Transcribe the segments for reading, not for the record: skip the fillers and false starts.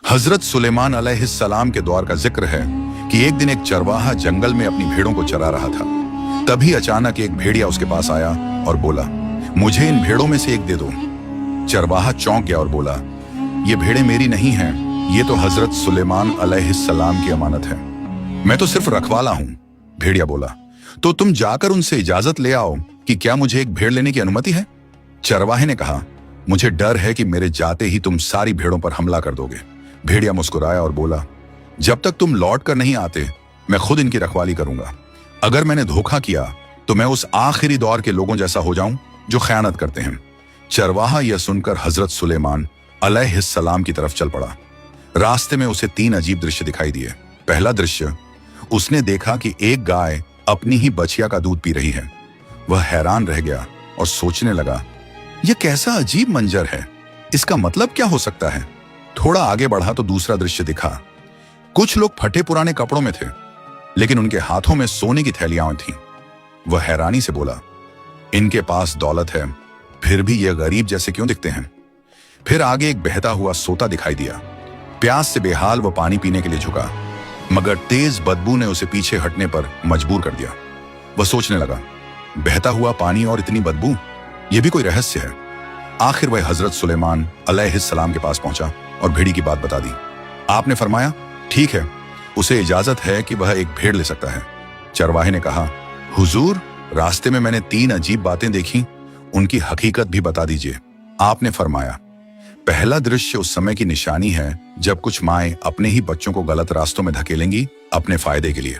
हजरत सुलेमान अलैहिस्सलाम के दौर का जिक्र है कि एक दिन एक चरवाहा जंगल में अपनी भेड़ों को चरा रहा था। तभी अचानक एक भेड़िया उसके पास आया और बोला, मुझे इन भेड़ों में से एक दे दो। चरवाहा चौंक गया और बोला, ये भेड़ें मेरी नहीं हैं, ये तो हजरत सुलेमान अलैहिस्सलाम की अमानत है, मैं तो सिर्फ रखवाला हूं। भेड़िया बोला, तो तुम जाकर उनसे इजाजत ले आओ कि क्या मुझे एक भेड़ लेने की अनुमति है। चरवाहे ने कहा, मुझे डर है कि मेरे जाते ही तुम सारी भेड़ों पर हमला कर दोगे। भेड़िया मुस्कुराया और बोला, जब तक तुम लौट कर नहीं आते मैं खुद इनकी रखवाली करूंगा। अगर मैंने धोखा किया तो मैं उस आखिरी दौर के लोगों जैसा हो जाऊं जो खयानत करते हैं। चरवाहा यह सुनकर हजरत सुलेमान अलैहिस्सलाम की तरफ चल पड़ा। रास्ते में उसे 3 अजीब दृश्य दिखाई दिए। पहला दृश्य, उसने देखा कि एक गाय अपनी ही बछिया का दूध पी रही है। वह हैरान रह गया और सोचने लगा, यह कैसा अजीब मंजर है, इसका मतलब क्या हो सकता है। थोड़ा आगे बढ़ा तो दूसरा दृश्य दिखा। कुछ लोग फटे पुराने कपड़ों में थे, लेकिन उनके हाथों में सोने की थैलियां थीं। वह हैरानी से बोला, इनके पास दौलत है, फिर भी ये गरीब जैसे क्यों दिखते हैं। फिर आगे एक बहता हुआ सोता दिखाई दिया। प्यास से बेहाल वो पानी पीने के लिए झुका, मगर तेज बदबू ने उसे पीछे हटने पर मजबूर कर दिया। वह सोचने लगा, बहता हुआ पानी और इतनी बदबू, यह भी कोई रहस्य है। आखिर वह हजरत सुलेमान अलैहिस्सलाम के पास पहुंचा और भेड़ी की बात बता दी। आपने फरमाया, ठीक है, उसे इजाजत है कि वह एक भेड़ ले सकता है। चरवाहे ने कहा, हुजूर, रास्ते में मैंने 3 अजीब बातें देखी, उनकी हकीकत भी बता दीजिए। आपने फरमाया, पहला दृश्य उस समय की निशानी है जब कुछ माएं अपने ही बच्चों को गलत रास्तों में धकेलेंगी अपने फायदे के लिए।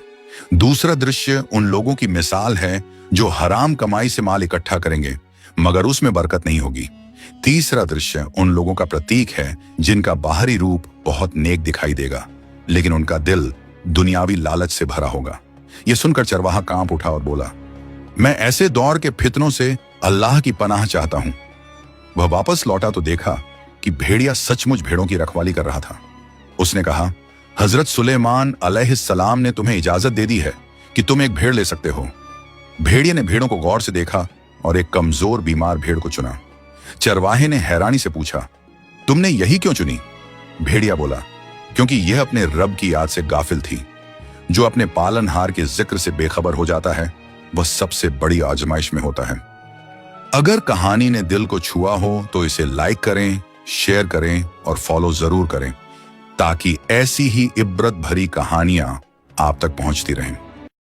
दूसरा दृश्य उन लोगों की मिसाल है जो हराम कमाई से माल इकट्ठा करेंगे मगर उसमें बरकत नहीं होगी। तीसरा दृश्य उन लोगों का प्रतीक है जिनका बाहरी रूप बहुत नेक दिखाई देगा, लेकिन उनका दिल दुनियावी लालच से भरा होगा। यह सुनकर चरवाहा कांप उठा और बोला, मैं ऐसे दौर के फितनों से अल्लाह की पनाह चाहता हूं। वह वापस लौटा तो देखा कि भेड़िया सचमुच भेड़ों की रखवाली कर रहा था। उसने कहा, हजरत सुलेमान अलैहिस्सलाम ने तुम्हें इजाजत दे दी है कि तुम एक भेड़ ले सकते हो। भेड़िए ने भेड़ों को गौर से देखा और एक कमजोर बीमार भेड़ को चुना। चरवाहे ने हैरानी से पूछा, तुमने यही क्यों चुनी। भेड़िया बोला, क्योंकि यह अपने रब की याद से गाफिल थी। जो अपने पालनहार के जिक्र से बेखबर हो जाता है वह सबसे बड़ी आजमाइश में होता है। अगर कहानी ने दिल को छुआ हो तो इसे लाइक करें, शेयर करें और फॉलो जरूर करें ताकि ऐसी ही इब्रत भरी कहानियां आप तक पहुंचती रहें।